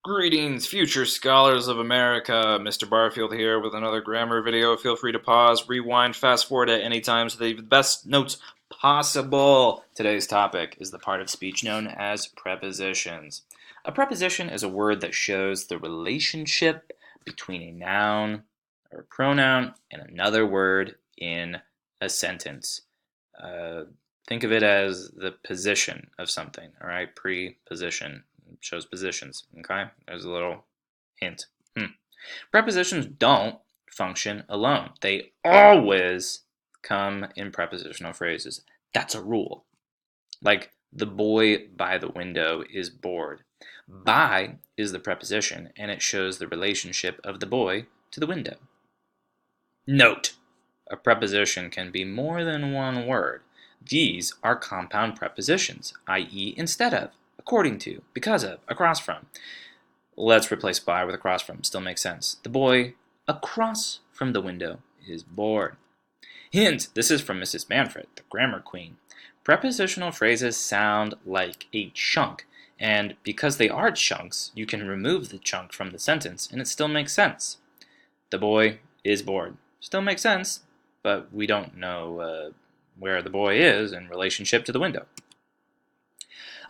Greetings, future scholars of America. Mr. Barfield here with another grammar video. Feel free to pause, rewind, fast forward at any time so that you have the best notes possible. Today's topic is the part of speech known as prepositions. A preposition is a word that shows the relationship between a noun or a pronoun and another word in a sentence. Think of it as the position of something, all right? Preposition shows positions, okay? There's a little hint. Prepositions don't function alone. They always come in prepositional phrases. That's a rule. Like, the boy by the window is bored. By is the preposition, and it shows the relationship of the boy to the window. Note, a preposition can be more than one word. These are compound prepositions, i.e. instead of, according to, because of, across from. Let's replace by with across from. Still makes sense. The boy across from the window is bored. Hint, this is from Mrs. Manfred, the grammar queen. Prepositional phrases sound like a chunk, and because they are chunks, you can remove the chunk from the sentence and it still makes sense. The boy is bored. Still makes sense, but we don't know where the boy is in relationship to the window.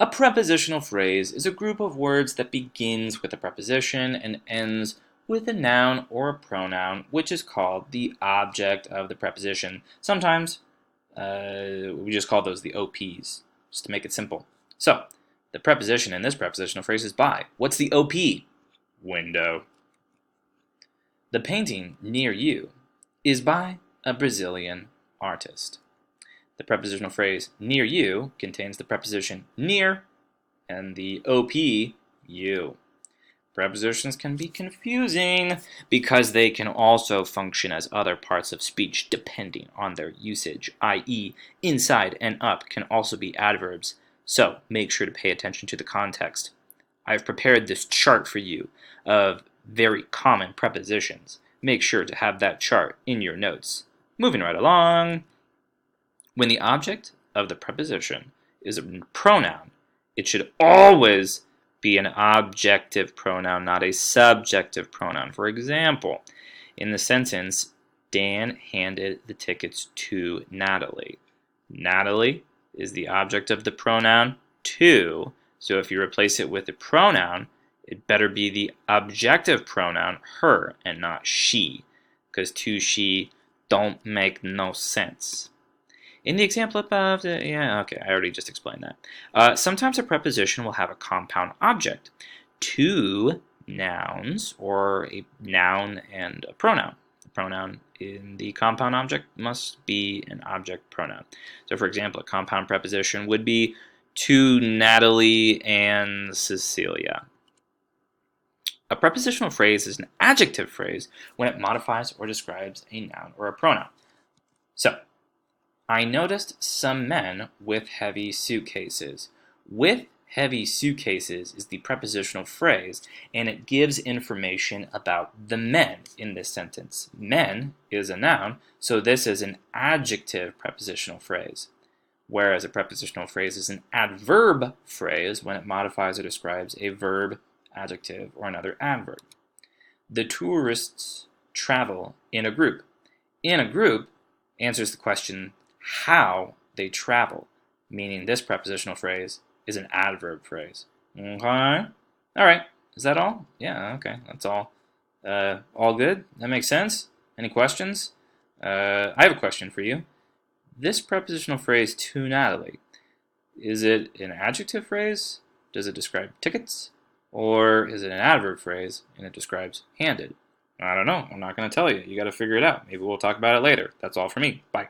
A prepositional phrase is a group of words that begins with a preposition and ends with a noun or a pronoun, which is called the object of the preposition. Sometimes we just call those the OPs, just to make it simple. So, the preposition in this prepositional phrase is by. What's the OP? Window. The painting near you is by a Brazilian artist. The prepositional phrase near you contains the preposition near and the OP, you. Prepositions can be confusing because they can also function as other parts of speech depending on their usage, i.e. inside and up can also be adverbs, so make sure to pay attention to the context. I've prepared this chart for you of very common prepositions. Make sure to have that chart in your notes. Moving right along. When the object of the preposition is a pronoun, it should always be an objective pronoun, not a subjective pronoun. For example, in the sentence, Dan handed the tickets to Natalie. Natalie is the object of the pronoun to, so if you replace it with a pronoun, it better be the objective pronoun her and not she, because to, she don't make no sense. In the example above, I already just explained that. Sometimes a preposition will have a compound object. Two nouns, or a noun and a pronoun. The pronoun in the compound object must be an object pronoun. So for example, a compound preposition would be to Natalie and Cecilia. A prepositional phrase is an adjective phrase when it modifies or describes a noun or a pronoun. So, I noticed some men with heavy suitcases. With heavy suitcases is the prepositional phrase, and it gives information about the men in this sentence. Men is a noun, so this is an adjective prepositional phrase. Whereas a prepositional phrase is an adverb phrase when it modifies or describes a verb, adjective, or another adverb. The tourists travel in a group. In a group answers the question how they travel, meaning this prepositional phrase is an adverb phrase. Okay? All right. Is that all? Yeah, okay. That's all. All good? That makes sense? Any questions? I have a question for you. This prepositional phrase to Natalie, is it an adjective phrase? Does it describe tickets? Or is it an adverb phrase and it describes handed? I don't know. I'm not going to tell you. You got to figure it out. Maybe we'll talk about it later. That's all for me. Bye.